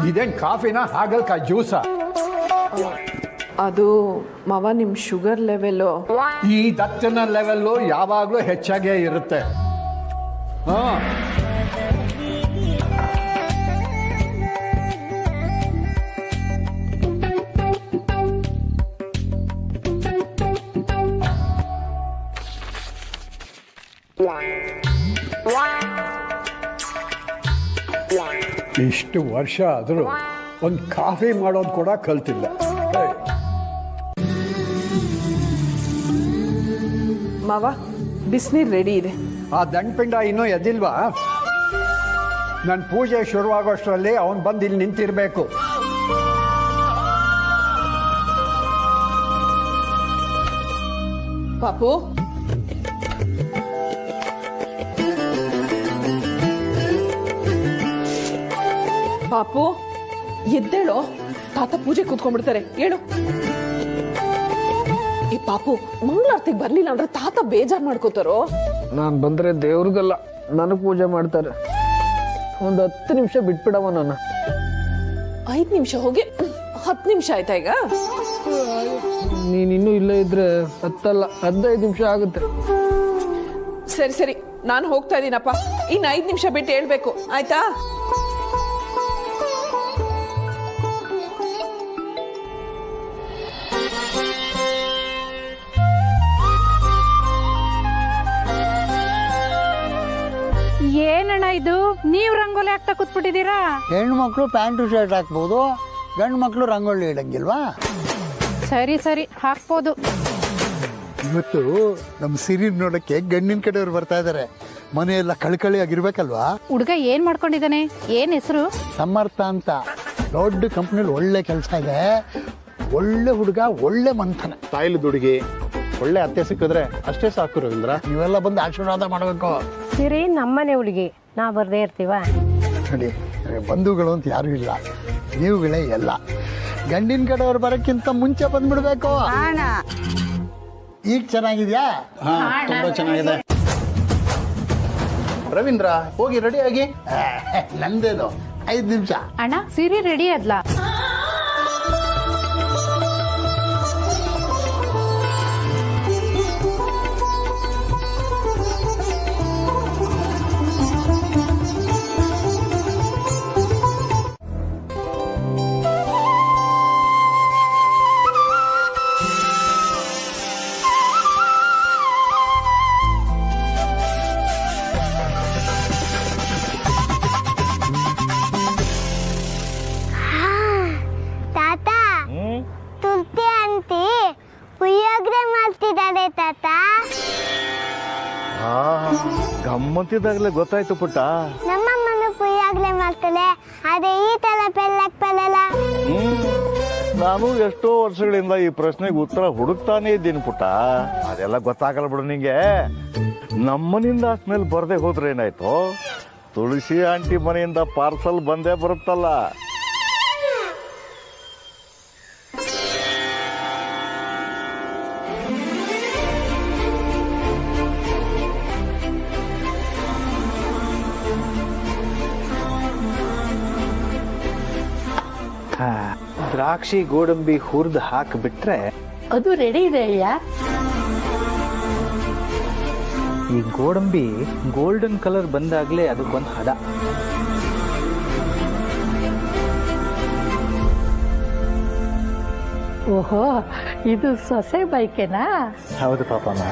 ಇದೇನು ಕಾಫಿನ ಹಾಗಲ್ಕಾಯಿ ಜ್ಯೂಸಾ? ಅದು ಮಾವ ನಿಮ್ಮ ಶುಗರ್ ಲೆವೆಲ್ಲು ಈ ದತ್ತಿನ ಲೆವೆಲ್ಲು ಯಾವಾಗಲೂ ಹೆಚ್ಚಾಗೇ ಇರುತ್ತೆ. ಹಾಂ, ಇಷ್ಟು ವರ್ಷ ಆದರೂ ಒಂದು ಕಾಫಿ ಮಾಡೋದು ಕೂಡ ಕಲ್ತಿಲ್ಲ. ಮಾವ ಬಿಸಿನೀರು ರೆಡಿ ಇದೆ. ಆ ದಂಡಪಿಂಡ ಇನ್ನೂ ಎದ್ದಿಲ್ವಾ? ನನ್ನ ಪೂಜೆ ಶುರುವಾಗೋಷ್ಟರಲ್ಲಿ ಅವನು ಬಂದು ಇಲ್ಲಿ ನಿಂತಿರಬೇಕು. ಪಾಪು, ಪಾಪು ಎದ್ದೇಳೋ, ತಾತ ಪೂಜೆ ಕೂತ್ಕೊಂಡ್ಬಿಡ್ತಾರೆ. ಹೇಳು. ಈ ಪಾಪು ಮಂಗಳಾರತಿಗೆ ಬರ್ಲಿಲ್ಲ ಅಂದ್ರೆ ತಾತ ಬೇಜಾರ್ ಮಾಡ್ಕೋತಾರೋ. ನಾನು ಬಂದ್ರೆ ದೇವ್ರಿಗಲ್ಲ ನನಗೆ ಪೂಜೆ ಮಾಡ್ತಾರೆ. ಒಂದು 10 ನಿಮಿಷ ಬಿಟ್ಬಿಡವ ನನ್ನ. 5 ನಿಮಿಷ ಹೋಗಿ 10 ನಿಮಿಷ ಆಯ್ತಾ ಈಗ? ನೀನಿನ್ನೂ ಇಲ್ಲೇ ಇದ್ರೆ 10 ಅಲ್ಲ 15 ನಿಮಿಷ ಆಗುತ್ತೆ. ಸರಿ ಸರಿ, ನಾನು ಹೋಗ್ತಾ ಇದ್ದೀನಪ್ಪ. ಇನ್ನು 5 ನಿಮಿಷ ಬಿಟ್ಟು ಹೇಳ್ಬೇಕು, ಆಯ್ತಾ? ಏನಣ್ಣ ಇದು, ನೀವು ರಂಗೋಲಿ ಹಾಕ್ತಾ ಕೂತ್ಬಿಟ್ಟಿದ್ದೀರಾ? ಹೆಣ್ಣು ಮಕ್ಕಳು ಪ್ಯಾಂಟು ಶರ್ಟ್ ಹಾಕ್ಬೋದು, ಗಂಡು ಮಕ್ಕಳು ರಂಗೋಲಿ ಇಡಂಗಿಲ್ವಾ? ಸರಿ ಸರಿ, ಹಾಕ್ಬೋದು. ಇವತ್ತು ನಮ್ಮ ಸಿರಿ ನೋಡಕ್ಕೆ ಗಂಡಿನ ಕಡೆಯವ್ರು ಬರ್ತಾ ಇದಾರೆ. ಮನೆಯೆಲ್ಲ ಕಳ್ಕಳಿ ಆಗಿರ್ಬೇಕಲ್ವಾ? ಹುಡುಗ ಏನ್ ಮಾಡ್ಕೊಂಡಿದ್ದಾನೆ? ಏನ್ ಹೆಸರು? ಸಮರ್ಥ ಅಂತ ದೊಡ್ಡ ಕಂಪ್ನಿಲಿ ಒಳ್ಳೆ ಕೆಲಸ ಇದೆ. ಒಳ್ಳೆ ಹುಡುಗ, ಒಳ್ಳೆ ಮಂಥನ. ತಾಯಿಲಿ ದುಡುಗಿ ಒಳ್ಳೆ ಅತ್ತೆ ಸಿಕ್ಕಿದ್ರೆ ಅಷ್ಟೇ ಸಾಕು ರವೀಂದ್ರ. ನೀವೆಲ್ಲ ಬಂದು ಆಶೀರ್ವಾದ ಮಾಡಬೇಕು. ಸಿರಿ ನಮ್ಮನೆ ಹುಡುಗಿ, ನಾ ಬರ್ದೇ ಇರ್ತೀವ? ನೋಡಿ, ಬಂಧುಗಳು ಅಂತ ಯಾರು ಇಲ್ಲ, ನೀವುಗಳೇ ಎಲ್ಲ. ಗಂಡಿನ ಕಡೆಯವ್ರು ಬರೋಕ್ಕಿಂತ ಮುಂಚೆ ಬಂದ್ಬಿಡ್ಬೇಕು. ಈಗ ಚೆನ್ನಾಗಿದ್ಯಾ? ತುಂಬಾ ಚೆನ್ನಾಗಿದೆ. ರವೀಂದ್ರ ಹೋಗಿ ರೆಡಿ ಆಗಿ. ನಂದೇನು 5 ನಿಮಿಷ. ಅಣ್ಣ ಸಿರಿ ರೆಡಿ ಅದ್ಲ? ಗಮ್ಮತ್ತಿದಾಗಲೇ ಗೊತ್ತಾಯ್ತು ಪುಟ್ಟ. ನಮ್ಮಮ್ಮನ ಪುಯ್ಯಾಗ್ಲೇ ಮಾಡ್ತಾಳೆ. ಅದೇ ಈ ತರ ಪೆಲ್ಲಲ್ಲ. ನಾನು ಎಷ್ಟೋ ವರ್ಷಗಳಿಂದ ಈ ಪ್ರಶ್ನೆಗೆ ಉತ್ತರ ಹುಡುಕ್ತಾನೆ ಇದ್ದೀನಿ ಪುಟ್ಟ. ಅದೆಲ್ಲ ಗೊತ್ತಾಗಲ್ಲ ಬಿಡು ನಿಂಗೆ. ನಮ್ಮನಿಂದ ಸ್ಮೆಲ್ ಬರ್ದೆ ಹೋದ್ರೆ ಏನಾಯ್ತು, ತುಳಸಿ ಆಂಟಿ ಮನೆಯಿಂದ ಪಾರ್ಸಲ್ ಬಂದೇ ಬರುತ್ತಲ್ಲ. ದ್ರಾಕ್ಷಿ ಗೋಡಂಬಿ ಹುರಿದು ಹಾಕಿಬಿಟ್ರೆ ಅದು ರೆಡಿ ಇದೆ ಅಯ್ಯ. ಈ ಗೋಡಂಬಿ ಗೋಲ್ಡನ್ ಕಲರ್ ಬಂದಾಗ್ಲೇ ಅದಕ್ಕೊಂದು ಹದ. ಓಹೋ, ಇದು ಸೊಸೆ ಬೈಕೆನಾ? ಹೌದು ಪಾಪಮ್ಮ.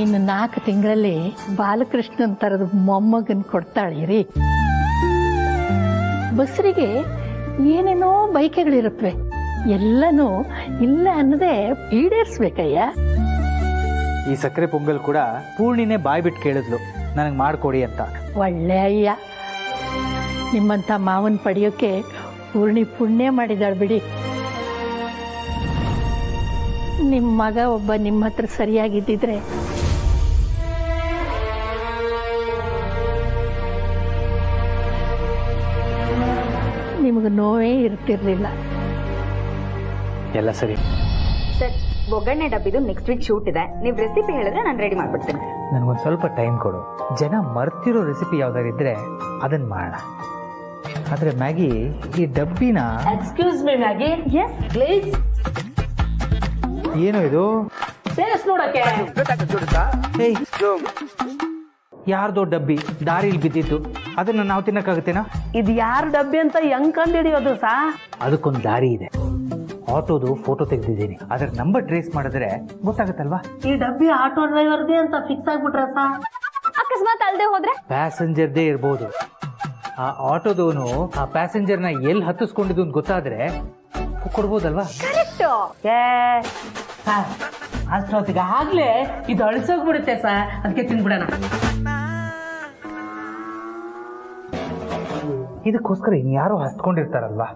ಇನ್ನು 4 ತಿಂಗಳಲ್ಲಿ ಬಾಲಕೃಷ್ಣನ್ ತರದ ಮೊಮ್ಮಗನ್ ಕೊಡ್ತಾಳಿರಿ. ಬಸ್ರಿಗೆ ಏನೇನೋ ಬೈಕೆಗಳಿರುತ್ತವೆ, ಎಲ್ಲನೂ ಇಲ್ಲ ಅನ್ನದೇ ಈಡೇರಿಸ್ಬೇಕಯ್ಯ. ಈ ಸಕ್ಕರೆ ಪೊಂಗಲ್ ಕೂಡ ಪೂರ್ಣಿನೇ ಬಾಯ್ ಬಿಟ್ಟು ಕೇಳಿದ್ಲು ನನಗೆ ಮಾಡ್ಕೊಡಿ ಅಂತ. ಒಳ್ಳೆ ಅಯ್ಯ, ನಿಮ್ಮಂತ ಮಾವನ್ ಪಡೆಯೋಕೆ ಪೂರ್ಣಿ ಪುಣ್ಯ ಮಾಡಿದಾಳ್ ಬಿಡಿ. ನಿಮ್ಮ ಮಗ ಒಬ್ಬ ನಿಮ್ಮ ಹತ್ರ ಸರಿಯಾಗಿದ್ದಿದ್ರೆ ನಿಮಗೆ ನೋವೇ ಇರ್ತಿರ್ಲಿಲ್ಲ. ಎಲ್ಲ ಸರಿ. ಸರಿ. ಒಗ್ಗರಣೆ ಡಬ್ಬಿದು ನೆಕ್ಸ್ಟ್ ವೀಕ್ ಶೂಟ್ ಇದೆ. ನೀವು ರೆಸಿಪಿ ಹೇಳಿದ್ರೆ ನಾನು ರೆಡಿ ಮಾಡ್ಬಿಡ್ತೀನಿ. ನನಗೊಂದು ಸ್ವಲ್ಪ ಟೈಮ್ ಕೊಡು. ಜನ ಮರ್ತಿರೋ ರೆಸಿಪಿ ಯಾವ್ದಾರು ಇದ್ರೆ ಅದನ್ನ ಮಾಡೋಣ. ಆದ್ರೆ ಮ್ಯಾಗಿ, ಈ ಡಬ್ಬಿನ excuse me Maggi. Yes please. ಏನೋ ಇದು? ಟೇಸ್ಟ್ ನೋಡಕ್ಕೆ. ಯಾರ್ದೋ ಡಬ್ಬಿ ದಾರಿಲಿ ಬಿದ್ದಿತ್ತು, ಅದನ್ನ ನಾವು ತಿನ್ನಕ್ಕಾಗತ್ತೇನಾ? ಇದು ಯಾರ ಡಬ್ಬಿ ಅಂತ ಹೆಂಗ್ ಕಂಡಿಡಿಯೋದು ಸಾ? ಅದಕ್ಕೊಂದು ದಾರಿ ಇದೆ. ಆಟೋದು ಫೋಟೋ ತೆಗೆದಿದ್ದೀನಿ, ಅದರ ನಂಬರ್ ಟ್ರೇಸ್ ಮಾಡಿದ್ರೆ ಗೊತ್ತಾಗತ್ತಲ್ವಾ? ಈ ಡಬ್ಬಿ ಆಟೋ ಡ್ರೈವರ್ದೇ ಅಂತ ಫಿಕ್ಸ್ ಆಗ್ಬಿಟ್ರ ಸಾ? ಅಕಸ್ಮಾತ್ ಅಲ್ದೆ ಹೋದ್ರೆ ಪ್ಯಾಸೆಂಜರ್ದೇ ಇರ್ಬೋದು. ಆ ಆಟೋದವನು ಆ ಪ್ಯಾಸೆಂಜರ್ನ ಎಲ್ಲಿ ಹತ್ತಿಸ್ಕೊಂಡಿದ್ದು ಅಂತ ಗೊತ್ತಾದ್ರೆ ಕೊಡ್ಬೋದಲ್ವಾ? ಅಷ್ಟೊತ್ತಿಗೆ ಆಗ್ಲೇ ಇದು ಅಳಿಸೋಗ್ಬಿಡುತ್ತೆ ಸರ್, ಅದಕ್ಕೆ ತಿನ್ಬಿಡೋಣ. ಇದಕ್ಕೋಸ್ಕರ ಇನ್ಯಾರೋ ಹಸ್ಕೊಂಡಿರ್ತಾರಲ್ವಾ?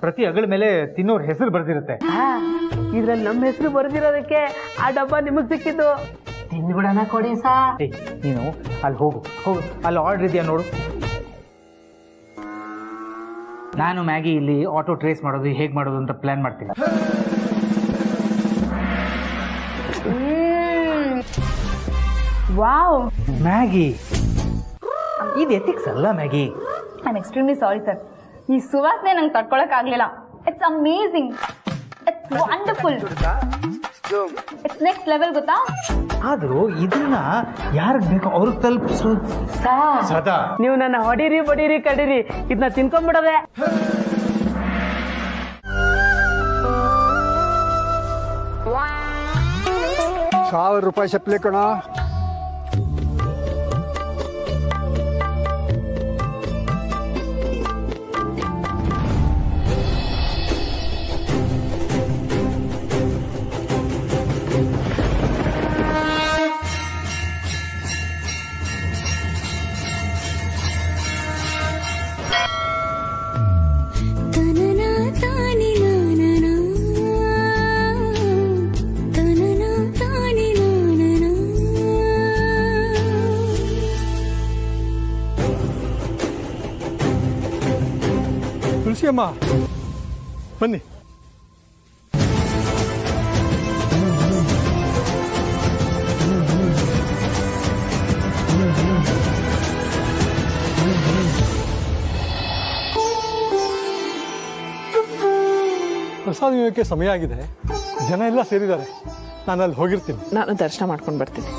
ಪ್ರತಿ ಅಗಳ ಮೇಲೆ ತಿನ್ನೋರ್ ಹೆಸರು ಬರ್ದಿರುತ್ತೆ. ಇದ್ರಲ್ಲಿ ನಮ್ಮ ಹೆಸರು ಬರ್ದಿರೋದಕ್ಕೆ ಆ ಡಬ್ಬ ನಿಮಗ್ ಸಿಕ್ಕಿದ್ದು. ತಿನ್ಬಿಡೋಣ ಕೊಡಿ ಸಾ. ನೀನು ಅಲ್ಲಿ ಹೋಗು, ಅಲ್ಲಿ ಆರ್ಡರ್ ಇದೆಯಾ ನೋಡು. ನಾನು ಮ್ಯಾಗಿ ಇಲ್ಲಿ ಆಟೋ ಟ್ರೇಸ್ ಮಾಡೋದು ಹೇಗೆ ಮಾಡೋದು ಅಂತ ಪ್ಲಾನ್ ಮಾಡ್ತೀನಿ. ವಾವ್, ಮ್ಯಾಗಿ ಇದು ಎಥಿಕ್ಸ್ ಅಲ್ಲ Maggi. I am extremely sorry sir. ಈ ಸುವಾಸನೆ ನಂಗೆ ತಡ್ಕೊಳಕ್ ಆಗ್ಲಿಲ್ಲ. It's amazing, it's wonderful, it's next level ಗೊತ್ತಾ? ಆದ್ರೂ ಇದನ್ನ ಯಾರಿಗೆ ಬೇಕೋ ಅವ್ರಿಗೆ ತಲುಪಿಸೋ ಸದಾ. ನೀವು ನನ್ನ ಹೊಡೀರಿ ಬಡೀರಿ ಕಡೀರಿ, ಇದನ್ನ ತಿನ್ಕೊಂಡ್ಬಿಡದೆ. ₹1000 ಚಪ್ಪಲಿ ಕಣ. ತುಳಸಿಯಮ್ಮ ಬನ್ನಿ. ಪ್ರಸಾದ ವಿನಿಯೋಗಕ್ಕೆ ಸಮಯ ಆಗಿದೆ, ಜನ ಎಲ್ಲ ಸೇರಿದ್ದಾರೆ. ನಾನು ಅಲ್ಲಿ ಹೋಗಿರ್ತೀನಿ. ನಾನು ದರ್ಶನ ಮಾಡ್ಕೊಂಡು ಬರ್ತೀನಿ.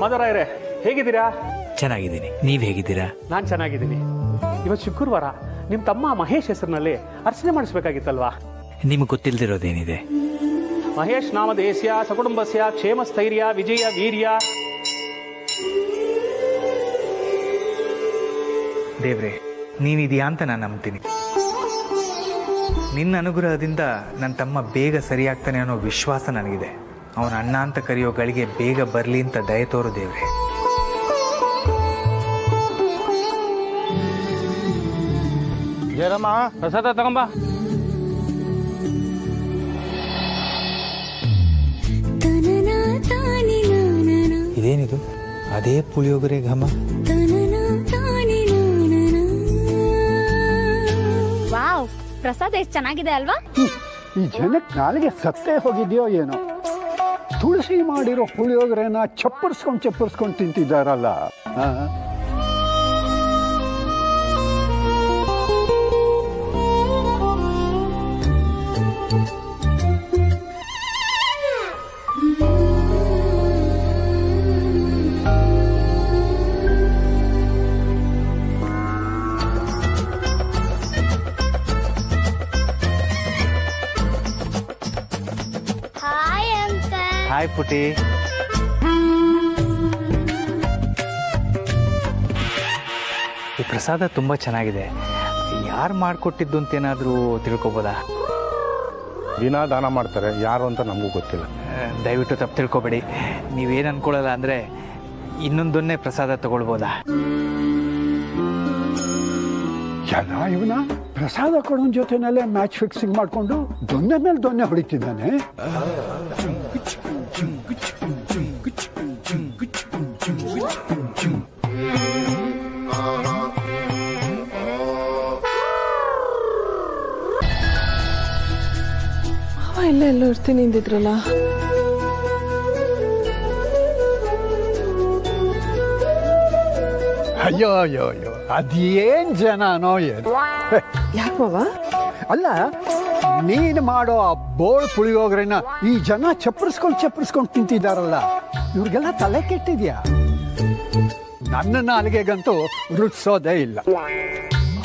ಮದರಾಯರೇ, ಹೇಗಿದ್ದೀರಾ? ಚೆನ್ನಾಗಿದ್ದೀನಿ, ನೀವ್ ಹೇಗಿದ್ದೀರಾ? ನಾನು ಚೆನ್ನಾಗಿದ್ದೀನಿ. ಇವತ್ತು ಶುಕ್ರವಾರ ನಿಮ್ಮ ತಮ್ಮ ಮಹೇಶ್ ಹೆಸರಿನಲ್ಲಿ ಅರ್ಚನೆ ಮಾಡಿಸ್ಬೇಕಾಗಿತ್ತಲ್ವಾ? ನಿಮ್ಗೆ ಗೊತ್ತಿಲ್ದಿರೋದೇನಿದೆ? ಮಹೇಶ್ ನಾಮಧೇಸ್ಯ ಸಕುಟುಂಬಸ್ಯ ಕ್ಷೇಮಸ್ಥೈರ್ಯ ವಿಜಯ ವೀರ್ಯ. ದೇವ್ರೆ, ನೀನಿದೆಯಾ ಅಂತ ನಾನು ನಂಬ್ತೀನಿ. ನಿನ್ನ ಅನುಗ್ರಹದಿಂದ ನನ್ನ ತಮ್ಮ ಬೇಗ ಸರಿಯಾಗ್ತಾನೆ ಅನ್ನೋ ವಿಶ್ವಾಸ ನನಗಿದೆ. ಅವನ ಅಣ್ಣ ಅಂತ ಕರೆಯೋ ಗಳಿಗೆ ಬೇಗ ಬರಲಿ ಅಂತ ದಯ ತೋರು ದೇವ್ರೆ. ಜಯರಮ್ಮ, ಪ್ರಸಾದ ತಗೊಂಬ. ಇದೇನಿದು? ಅದೇ ಪುಳಿಯೋಗರೆ ಘಮ. ವಾವ್, ಪ್ರಸಾದ ಎಷ್ಟು ಚೆನ್ನಾಗಿದೆ ಅಲ್ವಾ? ಈ ಜನಕ್ಕೆ ನಾಳೆಗೆ ಸತ್ತೇ ಹೋಗಿದ್ಯೋ ಏನೋ. ತುಳಸಿ ಮಾಡಿರೋ ಪುಳಿಯೋಗರೆನ ಚಪ್ಪರ್ಸ್ಕೊಂಡು ತಿಂತಿದ್ದಾರಲ್ಲ. Hi hi ಪುಟಿ. ಈ ಪ್ರಸಾದ ತುಂಬಾ ಚೆನ್ನಾಗಿದೆ. ಯಾರು ಮಾಡಿಕೊಟ್ಟಿದ್ದು ಅಂತೇನಾದರೂ ತಿಳ್ಕೊಬೋದಾ? ದಿನ ದಾನ ಮಾಡ್ತಾರೆ, ಯಾರು ಅಂತ ನಮಗೂ ಗೊತ್ತಿಲ್ಲ. ದಯವಿಟ್ಟು ತಪ್ಪು ತಿಳ್ಕೊಬೇಡಿ. ನೀವೇನು ಅನ್ಕೊಳ್ಳಲ್ಲ ಅಂದರೆ ಇನ್ನೊಂದನ್ನೇ ಪ್ರಸಾದ ತಗೊಳ್ಬೋದಾ? ಎಲ್ಲ ಇವನ ಪ್ರಸಾದ ಕೊಡೋನ್ ಜೊತೆನಲ್ಲೇ ಮ್ಯಾಚ್ ಫಿಕ್ಸಿಂಗ್ ಮಾಡ್ಕೊಂಡು ದೊನ್ನೆ ಮೇಲೆ ದೊನ್ನೆ ಹೊಡಿತಿದ್ದಾನೆ. ಅವ ಎಲ್ಲೋ ಇರ್ತೀನಿ ಅಂದಿದ್ರಲ್ಲ. ಅಯ್ಯೋ ಅಯ್ಯೋ ಅಯ್ಯೋ, ಅದೇನ್ ಜನನೋ ಏನು. ಯಾಕವ? ಅಲ್ಲ, ನೀನು ಮಾಡೋ ಆ ಬೋಳ್ ಪುಳಿಯೋಗ್ರೆನ ಈ ಜನ ಚಪ್ಪರಿಸ್ಕೊಂಡು ತಿಂತಿದ್ದಾರಲ್ಲ, ಇವ್ರಿಗೆಲ್ಲ ತಲೆ ಕೆಟ್ಟಿದ್ಯಾ? ನನ್ನ ನಾಲಿಗೆಗಂತೂ ರುಚಿಸೋದೇ ಇಲ್ಲ.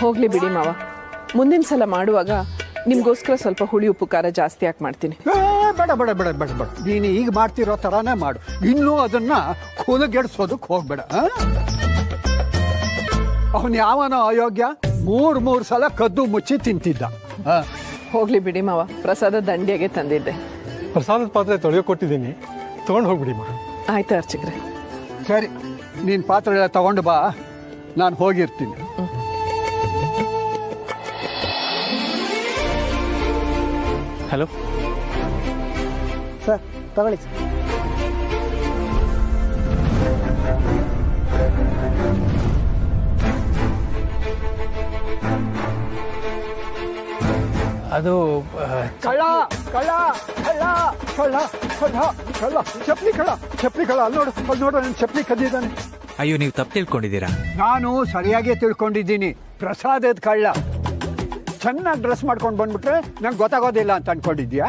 ಹೋಗ್ಲಿ ಬಿಡಿ ಮಾವ, ಮುಂದಿನ ಸಲ ಮಾಡುವಾಗ ನಿಮ್ಗೋಸ್ಕರ ಸ್ವಲ್ಪ ಹುಳಿ ಉಪ್ಪು ಖಾರ ಜಾಸ್ತಿ ಹಾಕಿ ಮಾಡ್ತೀನಿ. ಬೇಡ ಬೇಡ ಬೇಡ ಬೇಡ ಬೇಡ, ನೀನು ಈಗ ಮಾಡ್ತಿರೋ ಥರನೇ ಮಾಡು. ಇನ್ನೂ ಅದನ್ನ ಕೂದಗೆಡ್ಸೋದಕ್ಕೆ ಹೋಗ್ಬೇಡ. ಅವನು ಯಾವನೋ ಅಯೋಗ್ಯ 3 ಸಲ ಕದ್ದು ಮುಚ್ಚಿ ತಿಂತಿದ್ದ. ಹೋಗ್ಲಿ ಬಿಡಿ ಮಾವ, ಪ್ರಸಾದ ದಂಡಿಯಾಗೆ ತಂದಿದ್ದೆ. ಪ್ರಸಾದದ ಪಾತ್ರೆ ತೊಳೆಯೋ ಕೊಟ್ಟಿದ್ದೀನಿ, ತೊಗೊಂಡು ಹೋಗ್ಬಿಡಿ ಮಾ. ಆಯ್ತು ಅರ್ಚಕ್ರೆ. ಸರಿ, ನೀನು ಪಾತ್ರೆ ಎಲ್ಲ ತಗೊಂಡು ಬಾ, ನಾನು ಹೋಗಿರ್ತೀನಿ. ಹಲೋ ಸರ್, ತಗೊಳ್ಳಿ ಸರ್. ಅದು ಕಳ್ಳ ಕಳ್ಳ ಕಳ್ಳ ಕಳ್ಳ ಕಳ್ಳ ಕಳ್ಳ ಚಪ್ಪಲಿ ಕಳ್ಳ ಚಪ್ಪಲಿ ಕಳ್ಳ. ಅಲ್ಲಿ ನೋಡು ನನ್ನ ಚಪ್ಪಲಿ ಕದ್ದಿದ್ದಾನೆ. ಅಯ್ಯೋ, ನೀವು ತಪ್ಪು ತಿಳ್ಕೊಂಡಿದ್ದೀರಾ. ನಾನು ಸರಿಯಾಗಿ ತಿಳ್ಕೊಂಡಿದ್ದೀನಿ. ಪ್ರಸಾದದ ಕಳ್ಳ. ಚೆನ್ನಾಗಿ ಡ್ರೆಸ್ ಮಾಡ್ಕೊಂಡು ಬಂದ್ಬಿಟ್ರೆ ನಂಗೆ ಗೊತ್ತಾಗೋದಿಲ್ಲ ಅಂತ ಅನ್ಕೊಂಡಿದ್ಯಾ?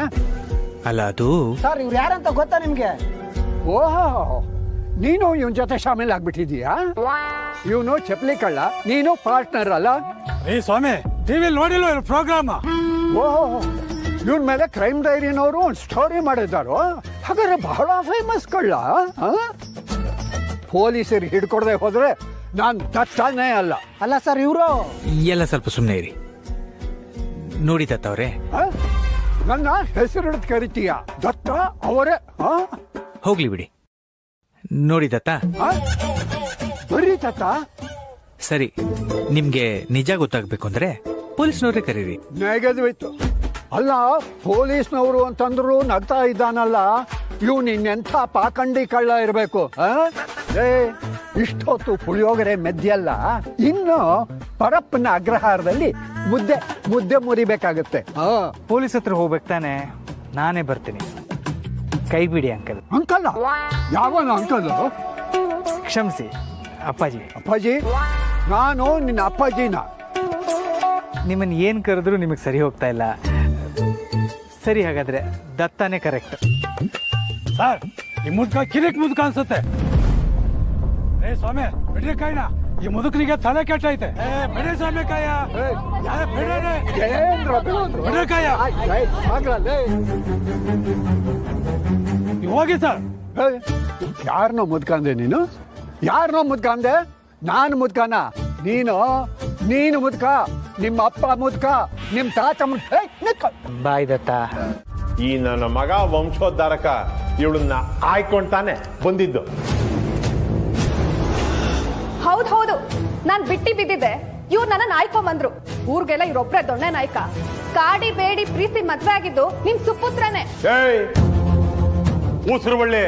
ಅಲ್ಲ, ಅದು ಸರ್, ಇವ್ರು ಯಾರಂತ ಗೊತ್ತಾ ನಿಮ್ಗೆ? ಓಹೋ, ನೀನು ಇವನ್ ಜೊತೆ ಶಾಮಿಲ್ ಆಗ್ಬಿಟ್ಟಿದೀಯಾ? ಇವನು ಚಪ್ಪಲಿ ಕಳ್ಳ, ನೀನು ಪಾರ್ಟ್ನರ್ ಅಲ್ಲ? ಏ ಸ್ವಾಮಿ, ಟಿವಿಲಿ ನೋಡಿಲ್ವ ಪ್ರೋಗ್ರಾಮ್? ಓಹೋ, ಇವನ್ ಮೇಲೆ ಕ್ರೈಮ್ ಡೈರಿನವರು ಒಂದು ಸ್ಟೋರಿ ಮಾಡಿದ್ದಾರೋ? ಹಾಗಾದ್ರೆ ಬಹಳ ಫೇಮಸ್ ಕಳ್ಳ. ಪೊಲೀಸರಿಗೆ ಹಿಡ್ಕೊಡದೆ ಹೋದ್ರೆ ನಾನು ದತ್ತಾನೇ ಅಲ್ಲ. ಅಲ್ಲ ಸರ್, ಇವರು ಎಲ್ಲ ಸ್ವಲ್ಪ ಸುಮ್ಮನೆ ಇರಿ. ನೋಡಿ ದತ್ತ ಅವರೇ, ನನ್ನ ಹೆಸರು ಹಿಡಿದು ಕರಿತೀಯ? ದತ್ತ ಅವರೇ? ಹೋಗ್ಲಿ ಬಿಡಿ. ನೋಡಿ ದತ್ತ, ಬರೀ ದತ್ತ? ಸರಿ, ನಿಮ್ಗೆ ನಿಜ ಗೊತ್ತಾಗ್ಬೇಕು ಅಂದ್ರೆ ಪೊಲೀಸ್ನವ್ರೇ ಕರೀರಿ. ನೆಗೆದ್ವಿತ್ತು. ಅಲ್ಲ, ಪೊಲೀಸ್ನವರು ಅಂತಂದ್ರು ನಗ್ತಾ ಇದ್ದಾನಲ್ಲ, ಇವ್ನು ಇನ್ನೆಂಥ ಪಾಕಂಡಿ ಕಳ್ಳ ಇರಬೇಕು. ಇಷ್ಟೊತ್ತು ಪುಳಿಯೋಗರೆ ಮೆದ್ಯಲ್ಲ, ಇನ್ನು ಪರಪ್ಪನ ಅಗ್ರಹಾರದಲ್ಲಿ ಮುದ್ದೆ ಮುರಿಬೇಕಾಗತ್ತೆ. ಪೊಲೀಸ್ ಹತ್ರ ಹೋಗ್ಬೇಕು ತಾನೆ? ನಾನೇ ಬರ್ತೀನಿ. ಕೈ ಬಿಡಿ ಅಂಕಲ್. ಅಂಕಲ್? ಯಾವನ ಅಂಕಲ್? ಕ್ಷಮಿಸಿ ಅಪ್ಪಾಜಿ. ಅಪ್ಪಾಜಿ? ನಾನು ನಿನ್ನ ಅಪ್ಪಾಜಿನ? ನಿಮ್ಮನ್ನು ಏನು ಕರೆದ್ರು ನಿಮಗೆ ಸರಿ ಹೋಗ್ತಾ ಇಲ್ಲ. ಸರಿ, ಹಾಗಾದ್ರೆ ದತ್ತಾನೇ ಕರೆಕ್ಟ್. ಸರ್, ಈ ಮುದ್ಕ ಕಿರಿಕ್ ಮುದ್ಕ ಅನ್ಸುತ್ತೆ. ಏ ಸ್ವಾಮಿ, ಬಿಡ್ರಿ ಕಾಯಿನ, ಈ ಮುದುಕನಿಗೆ ತಲೆ ಕೆಟ್ಟೈತೆ. ಬಿಡ್ರಿ ಸ್ವಾಮಿ ಕಾಯ, ಬಿಡ್ರಿ ಕಾಯ. ಹೋಗಿ ಸರ್. ಯಾರನ್ನೋ ಮುದ್ಕಂದೆ ನೀನು? ಯಾರನ್ನೋ ಮುದ್ಕಂದೆ? ನಾನು ಮುದ್ಕನ? ನೀನು ಮುದ್ಕ, ನಿಮ್ಮ ಅಪ್ಪ ಮುದ್ಕ, ನಿಮ್ಮ ತಾತ ಮುದ್ಕ. ಬಾಯ್ ದತ್ತ. ಈ ನನ್ನ ಮಗ ವಂಶೋದ್ಧಾರಕ ಇವಳನ್ನ ಆಯ್ಕೊಂತಾನೆ ಬಂದಿದ್ದು. ಹೌದು, ನಾನ್ ಬಿಟ್ಟಿ ಬಿದ್ದಿದ್ದೆ, ಇವ್ರು ನನ್ನ ಆಯ್ಕೊಂಬಂದ್ರು. ಊರ್ಗೆಲ್ಲ ಇವ್ರೊಬ್ರೆ ದೊಣ್ಣೆ ನಾಯ್ಕ. ಕಾಡಿ ಬೇಡಿ ಪ್ರೀತಿ ಮದ್ವೆ ಆಗಿದ್ದು ನಿಮ್ ಸುಪುತ್ರನೇ. ಉಸಿರು ಒಳ್ಳೆ,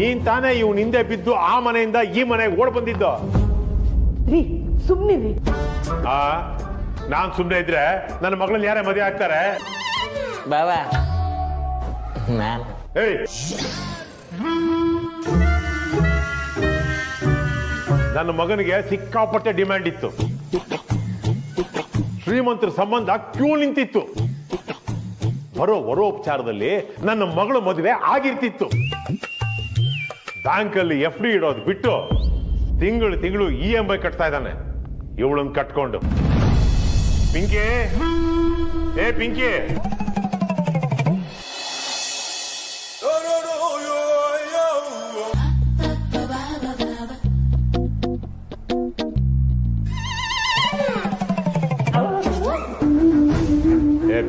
ನೀನ್ ತಾನೇ ಇವ್ನ ಹಿಂದೆ ಬಿದ್ದು ಆ ಮನೆಯಿಂದ ಈ ಮನೆಗೆ ಓಡ್ ಬಂದಿದ್ದು. ಸುಮ್ನೆ ನಾನ್ ಸುಮ್ನೆ ಇದ್ರೆ ನನ್ನ ಮಗಳನ್ನ ಯಾರೇ ಮದುವೆ ಆಗ್ತಾರೆ? ಬಾಬಾ, ನನ್ನ ಮಗನಿಗೆ ಸಿಕ್ಕಾಪಟ್ಟೆ ಡಿಮ್ಯಾಂಡ್ ಇತ್ತು. ಶ್ರೀಮಂತರ ಸಂಬಂಧ ಕ್ಯೂ ನಿಂತಿತ್ತು. ಬರೋ ವರೋಪಚಾರದಲ್ಲಿ ನನ್ನ ಮಗಳ ಮದುವೆ ಆಗಿರ್ತಿತ್ತು. ಬ್ಯಾಂಕಲ್ಲಿ FD ಇಡೋದು ಬಿಟ್ಟು ತಿಂಗಳು EMI ಕಟ್ತಾ ಇದ್ದಾನೆ. ಇವಳನ್ನು ಕಟ್ಕೊಂಡು. ಪಿಂಕಿ, ಪಿಂಕಿ,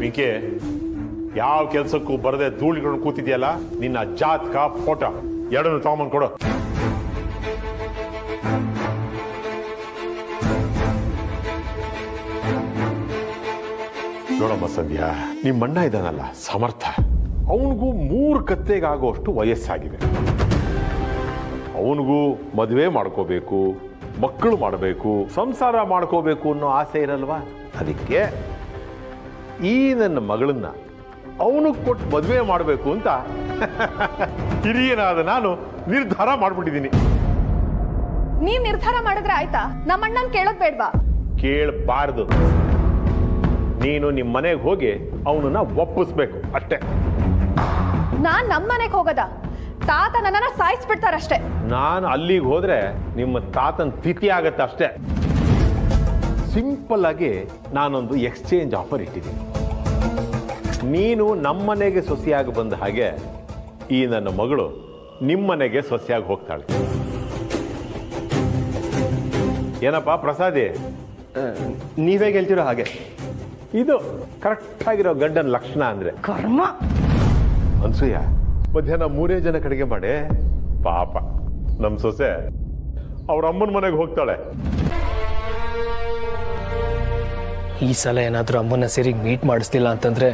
ಪಿಂಕಿ, ಯಾವ ಕೆಲ್ಸಕ್ಕೂ ಬರದೆ ಧೂಳಿಕೊಂಡು ಕೂತಿದ್ಯಲ್ಲ, ನಿನ್ನ ಜಾತಕ ಫೋಟೋ ಎರಡನ್ನು ತಗೊಂಬಂದ್ ಕೊಡು. ನೋಡಮ್ಮ ಸಂಧ್ಯಾ, ನಿಮ್ಮಣ್ಣ ಇದ್ದಾನಲ್ಲ ಸಮರ್ಥ, ಅವನಿಗೂ 3 ಕತ್ತೆಗಾಗುವಷ್ಟು ವಯಸ್ಸಾಗಿದೆ. ಅವನಿಗೂ ಮದುವೆ ಮಾಡ್ಕೋಬೇಕು, ಮಕ್ಕಳು ಮಾಡಬೇಕು, ಸಂಸಾರ ಮಾಡ್ಕೋಬೇಕು ಅನ್ನೋ ಆಸೆ ಇರಲ್ವಾ? ಅದಕ್ಕೆ ಈ ನನ್ನ ಮಗಳನ್ನ ಅವನು ಕೊಟ್ಟು ಮದುವೆ ಮಾಡಬೇಕು ಅಂತ ಹಿರಿಯನಾದ ನಾನು ನಿರ್ಧಾರ ಮಾಡ್ಬಿಟ್ಟಿದ್ದೀನಿ. ನೀವ್ ನಿರ್ಧಾರ ಮಾಡಿದ್ರೆ ಆಯ್ತಾ? ನಮ್ಮಣ್ಣನ್ ಕೇಳೋದ್ ಬೇಡ್ವಾ? ಕೇಳಬಾರ್ದು. ನೀನು ನಿಮ್ಮ ಮನೆಗೆ ಹೋಗಿ ಅವನನ್ನ ಒಪ್ಪಿಸ್ಬೇಕು ಅಷ್ಟೇ. ನಾನ್ ನಮ್ಮನೆಗೆ ಹೋಗದ? ತಾತ ನನ್ನನ್ನ ಸಾಯಿಸ್ಬಿಡ್ತಾರಷ್ಟೇ. ನಾನು ಅಲ್ಲಿಗೆ ಹೋದ್ರೆ ನಿಮ್ಮ ತಾತನ ತಿಥಿ ಆಗತ್ತೆ ಅಷ್ಟೇ. ಸಿಂಪಲ್ ಆಗಿ ನಾನೊಂದು ಎಕ್ಸ್ಚೇಂಜ್ ಆಫರ್ ಇಟ್ಟಿದ್ದೀನಿ. ನೀನು ನಮ್ಮನೆಗೆ ಸೊಸೆಯಾಗಿ ಬಂದ ಹಾಗೆ ಈ ನನ್ನ ಮಗಳು ನಿಮ್ಮನೆಗೆ ಸೊಸೆಯಾಗಿ ಹೋಗ್ತಾಳೆ. ಏನಪ್ಪಾ ಪ್ರಸಾದಿ, ನೀವೇ ಗೆಲ್ತಿರೋ ಹಾಗೆ. ಇದು ಕರೆಕ್ಟ್ ಆಗಿರೋ ಗಂಡನ ಲಕ್ಷಣ ಅಂದ್ರೆ. ಕರ್ಮ. ಅನ್ಸೂಯ, ಮಧ್ಯಾಹ್ನ 3 ಜನ ಕಡೆಗೆ ಮಾಡಿ. ಪಾಪ ನಮ್ ಸೊಸೆ ಅವ್ರ ಅಮ್ಮನ ಮನೆಗೆ ಹೋಗ್ತಾಳೆ. ಈ ಸಲ ಏನಾದರೂ ಅಮ್ಮನ ಸರಿಗ್ ಮೀಟ್ ಮಾಡಿಸ್ತಿಲ್ಲ ಅಂತಂದ್ರೆ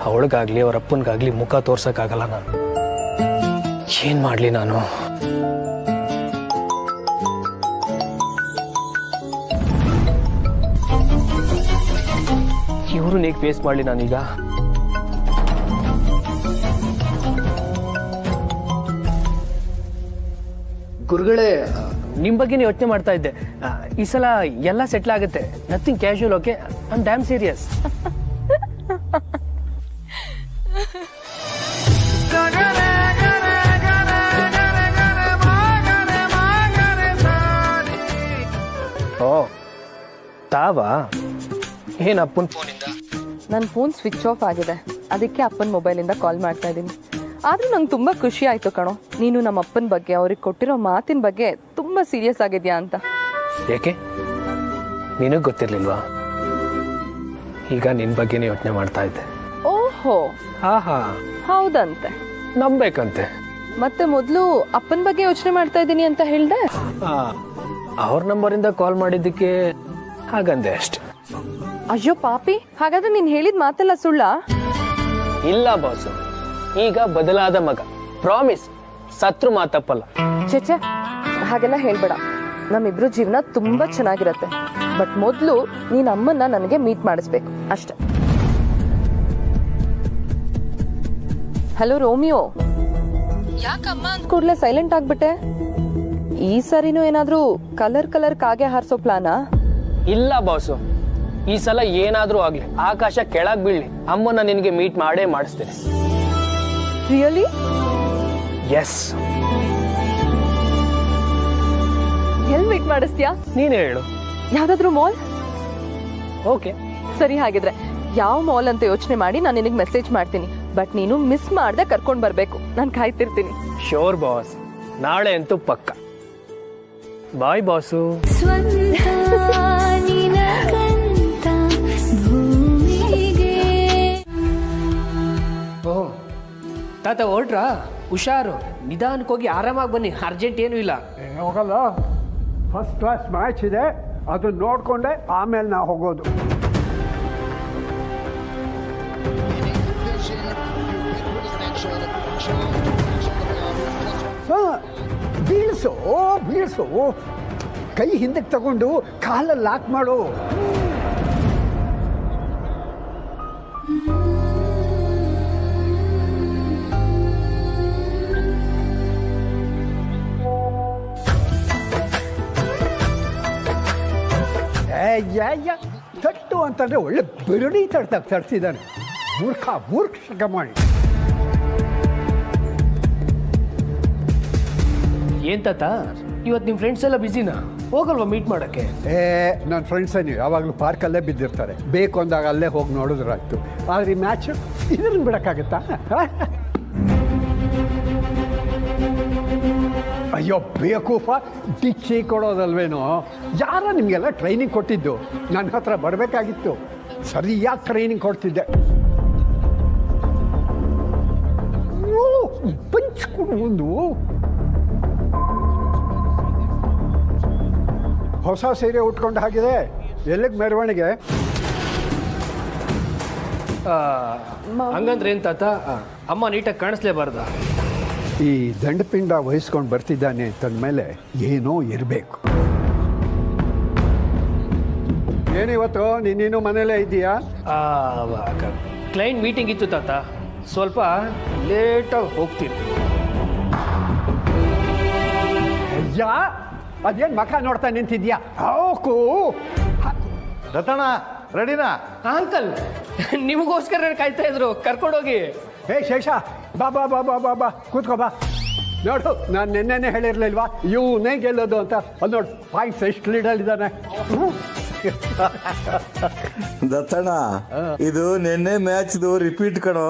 ಅವಳಿಗಾಗ್ಲಿ ಅವ್ರ ಅಪ್ಪನಿಗಾಗ್ಲಿ ಮುಖ ತೋರ್ಸಕ್ಕಾಗಲ್ಲ. ನಾನು ಏನ್ ಮಾಡ್ಲಿ? ನಾನು ಇವ್ರು ಹೇಗೆ ಫೇಸ್ ಮಾಡ್ಲಿ ನಾನೀಗ? ಗುರುಗಳೇ, ನಿಮ್ ಬಗ್ಗೆನೇ ಯೋಚನೆ ಮಾಡ್ತಾ ಇದ್ದೆ. ಈ ಸಲ ಎಲ್ಲ ಸೆಟ್ಲ್ ಆಗುತ್ತೆ. Nothing casual. Okay, I am damn serious. Oh, ತಾವಾ? ಏನ್ ಅಪ್ಪನ ಫೋನಿಂದ? ನನ್ನ ಫೋನ್ ಸ್ವಿಚ್ ಆಫ್ ಆಗಿದೆ, ಅದಕ್ಕೆ ಅಪ್ಪನ ಮೊಬೈಲಿಂದ ಕಾಲ್ ಮಾಡ್ತಾ ಇದ್ದೀನಿ. ಆದ್ರೂ ನಂಗೆ ತುಂಬ ಖುಷಿ ಆಯ್ತು ಕಣೋ, ನೀನು ನಮ್ಮ ಅಪ್ಪನ ಬಗ್ಗೆ, ಅವ್ರಿಗೆ ಕೊಟ್ಟಿರೋ ಮಾತಿನ ಬಗ್ಗೆ ತುಂಬ ಸೀರಿಯಸ್ ಆಗಿದ್ಯಾ ಅಂತ. ಯಾಕೆ, ನಿನಗೆ ಗೊತ್ತಿರ್ಲಿಲ್ವಾ? ಈಗ ನಿನ್ ಬಗ್ಗೆನೇ ಯೋಚನೆ ಮಾಡ್ತಾ ಇದ್ದೆ. ಓಹೋ, ಆಹಾ, ಹೌದಂತೆ? ನಂಬೇಕಂತೆ. ಮತ್ತೆ ಮೊದಲು ಅಪ್ಪನ ಬಗ್ಗೆ ಯೋಚನೆ ಮಾಡ್ತಾ ಇದ್ದೀನಿ ಅಂತ ಹೇಳ್ದೆ. ಅವ್ರ ನಂಬರಿಂದ ಕಾಲ್ ಮಾಡಿದ್ದಕ್ಕೆ ಹಾಗಂದೆ ಅಷ್ಟೆ. ಅಯ್ಯೋ ಪಾಪಿ, ಹಾಗಾದ್ರೆ ನೀನ್ ಹೇಳಿದ ಮಾತೆಲ್ಲ ಸುಳ್ಳ? ಇಲ್ಲ ಬಾಸು, ಈಗ ಬದಲಾದ ಮಗ. ಪ್ರಾಮಿಸ್, ಸತ್ರು ಮಾತಪ್ಪಲ್ಲ. ಚೇಚೆ, ಹಾಗೆಲ್ಲ ಹೇಳ್ಬೇಡ. ನಮ್ಮಿಬ್ರು ಜೀವನ ತುಂಬಾ ಚೆನ್ನಾಗಿರತ್ತೆ. ಬಟ್ ಮೊದಲು ನೀನ್ ಅಮ್ಮನ್ನ ನನಗೆ ಮೀಟ್ ಮಾಡಿಸ್ಬೇಕು ಅಷ್ಟೆ. ಹಲೋ ರೋಮಿಯೋ, ಯಾಕಮ್ಮ ಅಂದ ಕೂಡ್ಲೆ ಸೈಲೆಂಟ್ ಆಗ್ಬಿಟ್ಟೆ? ಈ ಸರಿನೂ ಏನಾದ್ರೂ ಕಲರ್ ಕಾಗೆ ಹಾರಿಸೋ ಪ್ಲಾನಾ? ಇಲ್ಲ ಬಾಸು, ಈ ಸಲ ಏನಾದ್ರೂ ಆಗ್ಲಿ, ಆಕಾಶ ಕೆಳಗ್ ಬೀಳ್ಲಿ, ಅಮ್ಮನ್ನ ನಿನಗೆ ಮೀಟ್ ಮಾಡೇ ಮಾಡಿಸ್ತೇನೆ. ರಿಯಲಿ? ಎಸ್. ಎಲ್ ಮೀಟ್ ಮಾಡಿಸ್ತೀಯಾ? ನೀನೇ ಹೇಳು. ಯಾವ್ದಾದ್ರು ಮಾಲ್? ಓಕೆ ಸರಿ, ಹಾಗಿದ್ರೆ ಯಾವ ಮಾಲ್ ಅಂತ ಯೋಚನೆ ಮಾಡಿ ನಾನು ನಿನಗೆ ಮೆಸೇಜ್ ಮಾಡ್ತೀನಿ. ಬಟ್ ನೀನು ಮಿಸ್ ಮಾಡ್ದೆ ಕರ್ಕೊಂಡ್ ಬರ್ಬೇಕು. ನಾನು ಕಾಯ್ತಿರ್ತೀನಿ. ಶೋರ್ ಬಾಸ್, ನಾಳೆ ಅಂತೂ ಪಕ್ಕ. ಬಾಯ್ ಬಾಸು. ಓಹ್ ತಾತ ಹೊರಟ್ರಾ? ಹುಷಾರು, ನಿಧಾನಕ್ಕೆ ಹೋಗಿ ಆರಾಮಾಗಿ ಬನ್ನಿ. ಅರ್ಜೆಂಟ್ ಏನೂ ಇಲ್ಲ. ಹೋಗಲ್ಲ, ಫಸ್ಟ್ ಕ್ಲಾಸ್ ಮ್ಯಾಚ್ ಇದೆ, ಅದನ್ನ ನೋಡ್ಕೊಂಡೆ ಆಮೇಲೆ ನಾ ಹೋಗೋದು. ಬೀಳ್ಸು ಬೀಳ್ಸು, ಕೈ ಹಿಂದಕ್ಕೆ ತಗೊಂಡು ಕಾಲಲ್ಲಿ ಲಾಕ್ ಮಾಡು. ತಟ್ಟು ಅಂತಂದ್ರೆ ಒಳ್ಳೆ ಬೆರಡಿ ತಡ್ತಿದ್ದಾನೆ. ಮೂರ್ಖ ಮಾಡಿ. ಏನ್ ತಾತ, ಇವತ್ತು ನಿಮ್ಮ ಫ್ರೆಂಡ್ಸ್ ಎಲ್ಲ ಬಿಸಿನಾ? ಹೋಗಲ್ವಾ ಮೀಟ್ ಮಾಡಕ್ಕೆ? ನನ್ನ ಫ್ರೆಂಡ್ಸ್ ನೀವು ಯಾವಾಗಲೂ ಪಾರ್ಕಲ್ಲೇ ಬಿದ್ದಿರ್ತಾರೆ. ಬೇಕು ಅಂದಾಗ ಅಲ್ಲೇ ಹೋಗಿ ನೋಡಿದ್ರಾಯ್ತು. ಆದರೆ ಈ ಮ್ಯಾಚ್ ಇದನ್ನು ಬಿಡೋಕ್ಕಾಗತ್ತಾ? ಅಯ್ಯೋ ಬೇಕೂಪ, ಡಿಚ್ಚಿ ಕೊಡೋದಲ್ವೇನೋ. ಯಾರ ನಿಮಗೆಲ್ಲ ಟ್ರೈನಿಂಗ್ ಕೊಟ್ಟಿದ್ದು? ನನ್ನ ಹತ್ರ ಬರಬೇಕಾಗಿತ್ತು. ಸರಿಯಾಗಿ ಟ್ರೈನಿಂಗ್ ಕೊಡ್ತಿದ್ದೆ. ಪಂಚ್ಕೊಂಡು ಒಂದು ಹೊಸ ಸೀರೆ ಉಟ್ಕೊಂಡು ಹಾಕಿದೆ. ಎಲ್ಲಿಗೆ ಮೆರವಣಿಗೆ? ಹಂಗಂದ್ರೆ ಏನ್ ತಾತ, ಅಮ್ಮ ನೀಟಾಗಿ ಕಾಣಿಸ್ಲೇಬಾರ್ದ? ಈ ದಂಡಪಿಂಡ ವಹಿಸ್ಕೊಂಡು ಬರ್ತಿದ್ದಾನೆ ಅಂತಂದ್ಮೇಲೆ ಏನೋ ಇರಬೇಕು. ಏನಿವತ್ತು ನೀನು ಮನೇಲೇ ಇದ್ದೀಯಾ? ಕ್ಲೈಂಟ್ ಮೀಟಿಂಗ್ ಇತ್ತು ತಾತ, ಸ್ವಲ್ಪ ಲೇಟಾಗಿ ಹೋಗ್ತೀನಿ. ಅಯ್ಯ, ಅದೇನು ಮಖ ನೋಡ್ತಾ ನಿಂತಿದ್ಯಾ? ಹೋಗು. ದತ್ತಣ್ಣ ರೆಡಿನಾ? ಅಂಕಲ್, ನಿಮಗೋಸ್ಕರ ಕಾಯ್ತಾ ಇದ್ರು, ಕರ್ಕೊಂಡೋಗಿ. ಹೇ ಶೇಷ, ಬಾ ಬಾ ಬಾ ಬಾ ಬಾ ಬಾ ಕೂತ್ಕೋ ಬಾ. ನೋಡು, ನಾನು ನಿನ್ನೆನೆ ಹೇಳಿರ್ಲಿಲ್ವಾ ಇವನೇ ಗೆಲ್ಲೋದು ಅಂತ. ಅಲ್ಲಿ ನೋಡು ಪಾಯಿಂಟ್ಸ್ ಎಷ್ಟು ಲೀಡಲ್ಲಿದ್ದಾನೆ. ದತ್ತಣ್ಣ, ಇದು ನಿನ್ನೆ ಮ್ಯಾಚ್ದು ರಿಪೀಟ್ ಕಣೋ.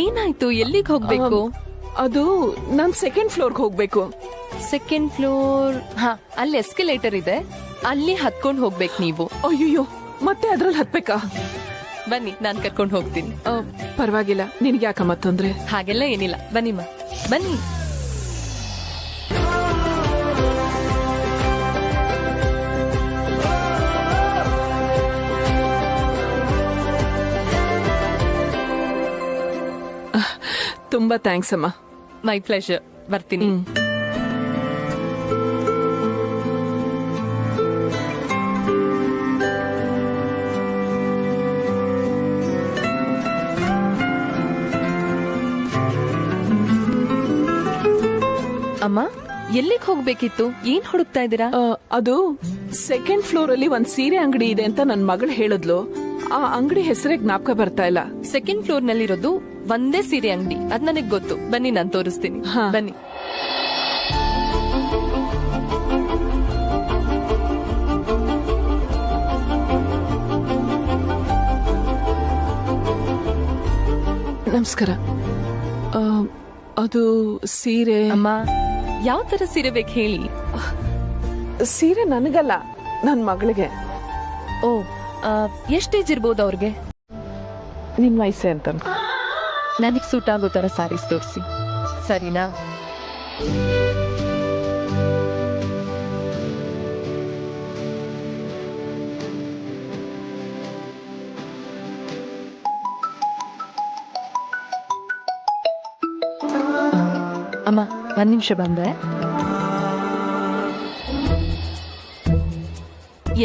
ಏನಾಯ್ತು? ಎಲ್ಲಿಗೆ ಹೋಗ್ಬೇಕು? ಅದು ನಾನ್ ಸೆಕೆಂಡ್ ಫ್ಲೋರ್ಗೆ ಹೋಗ್ಬೇಕು. Second floor? ಹಾ, ಅಲ್ಲಿ ಎಸ್ಕಲೇಟರ್ ಇದೆ, ಅಲ್ಲಿ ಹತ್ಕೊಂಡು ಹೋಗ್ಬೇಕು ನೀವು. ಅಯ್ಯೋ, ಮತ್ತೆ ಅದ್ರಲ್ಲಿ ಹತ್ಬೇಕಾ? ಬನ್ನಿ, ನಾನ್ ಕರ್ಕೊಂಡು ಹೋಗ್ತೀನಿ. ಪರವಾಗಿಲ್ಲ, ನಿನ್ಗೆ ಯಾಕಮ್ಮ ತೊಂದ್ರೆ? ಹಾಗೆಲ್ಲ ಏನಿಲ್ಲ, ಬನ್ನಿಮ್ಮ ಬನ್ನಿ. ತುಂಬಾ ಥ್ಯಾಂಕ್ಸ್ ಅಮ್ಮ. My pleasure. ಬರ್ತೀನಿ. ಅಮ್ಮ, ಎಲ್ಲಿಗೆ ಹೋಗ್ಬೇಕಿತ್ತು? ಏನ್ ಹುಡುಕ್ತಾ ಇದ್ದೀರಾ? ಅದು ಸೆಕೆಂಡ್ ಫ್ಲೋರ್ ಅಲ್ಲಿ ಒಂದ್ ಸೀರೆ ಅಂಗಡಿ ಇದೆ ಅಂತ ನನ್ ಮಗಳು ಹೇಳಿದ್ಲು. ಆ ಅಂಗಡಿ ಹೆಸರೇ ಜ್ಞಾಪಕ ಬರ್ತಾ ಇಲ್ಲ. ಸೆಕೆಂಡ್ ಫ್ಲೋರ್ ನಲ್ಲಿರೋದು ಒಂದೇ ಸೀರೆ ಅಂಗಡಿ, ಅದ್ ನನಗ್ ಗೊತ್ತು. ಬನ್ನಿ, ನಾನು ತೋರಿಸ್ತೀನಿ. ಬನ್ನಿ. ನಮಸ್ಕಾರ. ಅದು ಸೀರೆ. ಅಮ್ಮ, ಯಾವ ತರ ಸೀರೆ ಬೇಕು ಹೇಳಿ? ಸೀರೆ ನನಗಲ್ಲ, ನನ್ ಮಗಳಿಗೆ. ಓ, ಎಷ್ಟು ಏಜ್ ಇರ್ಬೋದು ಅವ್ರಿಗೆ? ನಿನ್ ವಯಸ್ಸೇ ಅಂತ. ನನಗೆ ಸೂಟ್ ಆಗೋ ತರ ಸಾರೀಸ್ ತೋರಿಸಿ, ಸರಿನಾ? ಅಮ್ಮ, ಒಂದ್ ನಿಮಿಷ ಬಂದೆ.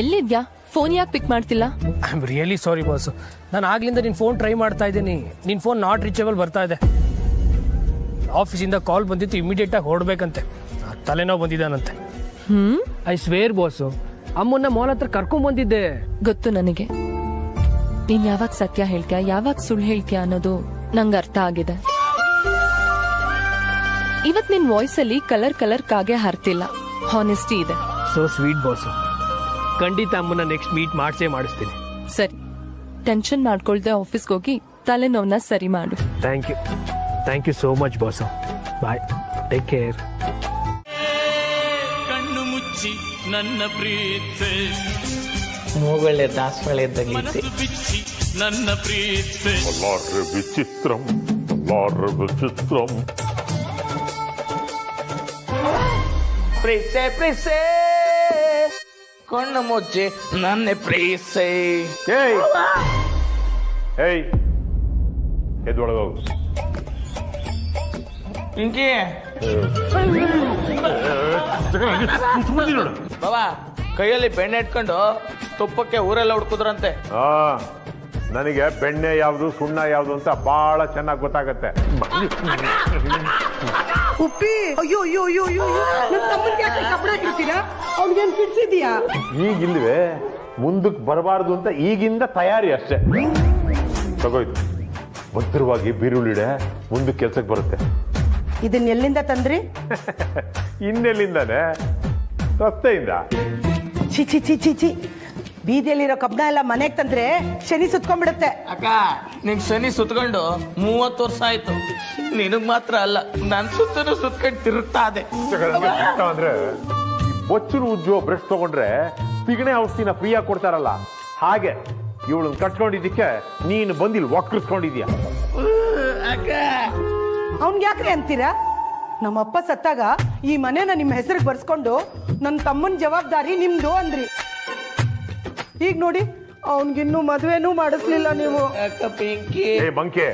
ಎಲ್ಲಿದ್ಯಾ? ಫೋನ್ ಯಾಕೆ ಪಿಕ್ ಮಾಡ್ತಿಲ್ಲ? I am really sorry boss. ನಾನು ಆಗ್ಲಿಂದ ನಿನ್ ಫೋನ್ ಟ್ರೈ ಮಾಡ್ತಾ ಇದ್ದೀನಿ. ನಿನ್ ಫೋನ್ ನಾಟ್ ರೀಚೇಬಲ್ ಬರ್ತಾ ಇದೆ. ಆಫೀಸಿಂದ ಕಾಲ್ ಬಂದಿತ್ತು, ಇಮಿಡಿಯೇಟ್ ಆಗಿ ಹೊರಡ್ಬೇಕಂತೆ. ತಲೆನೋವು ಬಂದಿದ್ದಾನಂತೆ. ಐ ಸ್ವೇರ್ ಬಾಸು, ಅಮ್ಮನ್ನ ಮಾಲ್ ಹತ್ರ ಕರ್ಕೊಂಡ್ ಬಂದಿದ್ದೆ. ಗೊತ್ತು ನನಗೆ. ನೀನ್ ಯಾವಾಗ ಸತ್ಯ ಹೇಳ್ತೀಯ, ಯಾವಾಗ ಸುಳ್ಳು ಹೇಳ್ತೀಯ ಅನ್ನೋದು ನಂಗೆ ಅರ್ಥ ಆಗಿದೆ. ಇವತ್ ನಿನ್ ವಾಯ್ಸ್ ಅಲ್ಲಿ ಕಲರ್ ಕಾಗೆ ಹರ್ತಿಲ್ಲ, ಹಾನೆಸ್ಟಿ ಇದೆ. So sweet boss. ಖಂಡಿತ ಅಮ್ಮನ ನೆಕ್ಸ್ಟ್ ಮೀಟ್ ಮಾಡಿಸ್ತೀನಿ. ಸರಿ, ಟೆನ್ಷನ್ ಮಾಡ್ಕೊಳ್ದೆ ಆಫೀಸ್ಗೆ ಹೋಗಿ ತಲೆನೋವನ್ನ ಸರಿ ಮಾಡು. Thank you so much boss. Bye, take care. ಕಣ್ಣು ಮುಚ್ಚಿ ನನ್ನ ಪ್ರೀತಿ ಮೂಗೊಳ್ಳೆ ದಾಸವಾಳ ಇದ್ದಂಗೆ ನನ್ನ ಪ್ರೀತಿ ವಿಚಿತ್ರಂ ವಿಚಿತ್ರಂ ಪ್ರೀಸೆ ಪ್ರೀಸೆ ಕಣ್ಣು ಮುಚ್ಚಿ ನನ್ನ ಪ್ರೀಸೆ. ಏಯ್ ಎದ್ದೊಳಗೋಗು. ಪಿಂಕಿ ಬಾಬಾ ಕೈಯಲ್ಲಿ ಬೆಣ್ಣೆ ಇಟ್ಕೊಂಡು ತುಪ್ಪಕ್ಕೆ ಊರೆಲ್ಲ ಹುಡ್ಕುದ್ರಂತೆ. ನನಗೆ ಬೆಣ್ಣೆ ಯಾವುದು ಸುಣ್ಣ ಯಾವುದು ಅಂತ ಬಹಳ ಚೆನ್ನಾಗಿ ಗೊತ್ತಾಗತ್ತೆ. ಉಪ್ಪಿ ಅಯ್ಯೋ ಅಯ್ಯೋ ಅಯ್ಯೋ ಅಯ್ಯೋ ನನ್ನ ತಮ್ಮನಿಗೆ ಯಾಕೆ ಕಬ್ಬಣ ಕಿಡ್ತೀರಾ? ಅವ್ನಿಗೇನು ಕಿಡ್ಸಿದ್ಯಾ? ಈಗಿಲ್ವೇ, ಮುಂದಕ್ಕೆ ಬರಬಾರ್ದು ಅಂತ ಈಗಿಂದ ತಯಾರಿ ಅಷ್ಟೇ. ತಗೋಯ್ತು, ಭದ್ರವಾಗಿ ಬೀರುಳ್ಳಿಡೆ ಮುಂದಕ್ಕೆ ಕೆಲ್ಸಕ್ಕೆ ಬರುತ್ತೆ. ಇದನ್ನ ಎಲ್ಲಿಂದ ತಂದ್ರಿ? ಇನ್ನೆಲ್ಲಿಂದಾನೆ? ರಸ್ತೆಯಿಂದ. ಚಿ ಚಿ ಚಿ ಚಿ ಚಿ, ಬೀದಿಯಲ್ಲಿರೋ ಕಬ್ಬಣ ಎಲ್ಲ ಮನೆಗೆ ತಂದ್ರೆ ಶನಿ ಸುತ್ಕೊಂಡ್ಬಿಡುತ್ತೆ. ಅಕ್ಕ ನಿಂಗೆ ಶನಿ ಸುತ್ಕೊಂಡು 30 ವರ್ಷ ಆಯ್ತು. ನಿನಗ್ ಮಾತ್ರ ಅಲ್ಲ, ನನ್ ಸುತ್ತನೂ ಸುತ್ಕೊಂಡು ತಿರುಗ್ತಾ ಇದೆ. ಅಂದ್ರೆ ಬೊಚ್ಚನ ಉಜ್ಜೋ ಬ್ರಷ್ ತಗೊಂಡ್ರೆ ಪಿಗಣೆ ಔಷಧಿನ ಫ್ರೀಯಾಗಿ ಕೊಡ್ತಾರಲ್ಲ, ಹಾಗೆ ಇವಳನ್ನ ಕಟ್ಕೊಂಡಿದ್ದಕ್ಕೆ ನೀನು ಬಂದಿಲ್ ಒಕ್ಕರ್ಸ್ಕೊಂಡಿದ್ಯಾ. ಅವ್ನ್ಗೆ ಯಾಕ್ರಿ ಅಂತೀರಾ? ನಮ್ಮಪ್ಪ ಸತ್ತಾಗ ಈ ಮನೆನ ನಿಮ್ಮ ಹೆಸರಿಗೆ ಬರ್ಸ್ಕೊಂಡು ನನ್ನ ತಮ್ಮನ ಜವಾಬ್ದಾರಿ ನಿಮ್ದು ಅಂದ್ರಿ. ಈಗ ನೋಡಿ, ಅವನ್ಗಿನ್ನೂ ಮದ್ವೆನೂ ಮಾಡಿಸ್ಲಿಲ್ಲ ನೀವು. ಏ ಮಂಕೆ,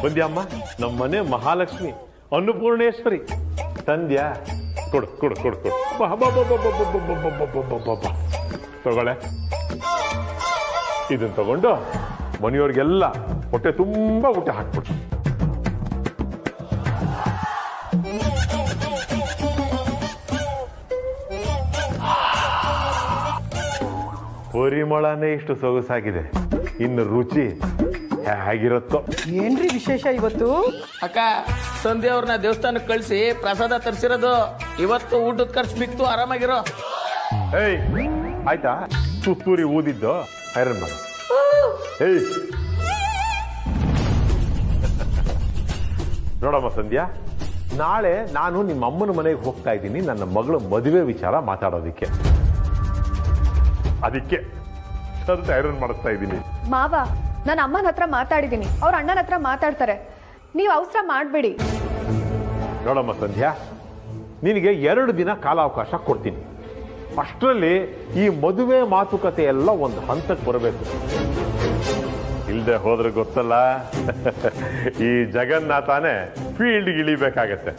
ಬಂದ್ಯಮ್ಮ, ನಮ್ಮನೆ ಮಹಾಲಕ್ಷ್ಮಿ ಅನ್ನಪೂರ್ಣೇಶ್ವರಿ ತಂದ್ಯಾ? ಕೊಡು ಕೊಡು ಕೊಡು ಕೊಡು, ತಗೊಳ್ಳೆ. ಇದನ್ನ ತಗೊಂಡು ಮನೆಯವ್ರಿಗೆಲ್ಲ ಹೊಟ್ಟೆ ತುಂಬಾ ಊಟ ಹಾಕ್ಬಿಡು. ಪರಿಮಳನೇ ಇಷ್ಟು ಸೊಗಸಾಗಿದೆ, ಇನ್ನು ರುಚಿ ಹೇಗಿರುತ್ತೋ. ಏನ್ರಿ ವಿಶೇಷ ಇವತ್ತು? ಅಕ್ಕ ಸಂಧ್ಯಾ ಅವ್ರನ್ನ ದೇವಸ್ಥಾನಕ್ಕೆ ಕಳಿಸಿ ಪ್ರಸಾದ ತರಿಸಿರೋದು. ಇವತ್ತು ಊಟದ ಖರ್ಚು ಬಿತ್ತು, ಆರಾಮಾಗಿರೋ. ಏಯ್ ಆಯ್ತಾ, ಸುತ್ತೂರಿ ಊದಿದ್ದು ಐರನ್ ಮಾಡ. ಏಯ್ ನೋಡಮ್ಮ ಸಂಧ್ಯಾ, ನಾಳೆ ನಾನು ನಿಮ್ಮ ಅಮ್ಮನ ಮನೆಗೆ ಹೋಗ್ತಾ ಇದ್ದೀನಿ ನನ್ನ ಮಗಳ ಮದುವೆ ವಿಚಾರ ಮಾತಾಡೋದಿಕ್ಕೆ. ಅದಕ್ಕೆ ಐರನ್ ಮಾಡಿಸ್ತಾ ಇದ್ದೀನಿ. ಮಾವ, ನಾನು ಅಮ್ಮನ ಹತ್ರ ಮಾತಾಡಿದ್ದೀನಿ, ಅವ್ರ ಅಣ್ಣನ ಹತ್ರ ಮಾತಾಡ್ತಾರೆ, ನೀವು ಅವಸರ ಮಾಡಬೇಡಿ. ನೋಡಮ್ಮ ಸಂಧ್ಯಾ, ನಿನಗೆ 2 ದಿನ ಕಾಲಾವಕಾಶ ಕೊಡ್ತೀನಿ. ಅಷ್ಟರಲ್ಲಿ ಈ ಮದುವೆ ಮಾತುಕತೆ ಎಲ್ಲ ಒಂದು ಹಂತಕ್ಕೆ ಬರಬೇಕು. ಇಲ್ದೆ ಹೋದ್ರೆ ಗೊತ್ತಲ್ಲ, ಈ ಜಗನ್ನಾಥನೇ ಫೀಲ್ಡ್ಗೆ ಇಳಿಬೇಕಾಗತ್ತೆ.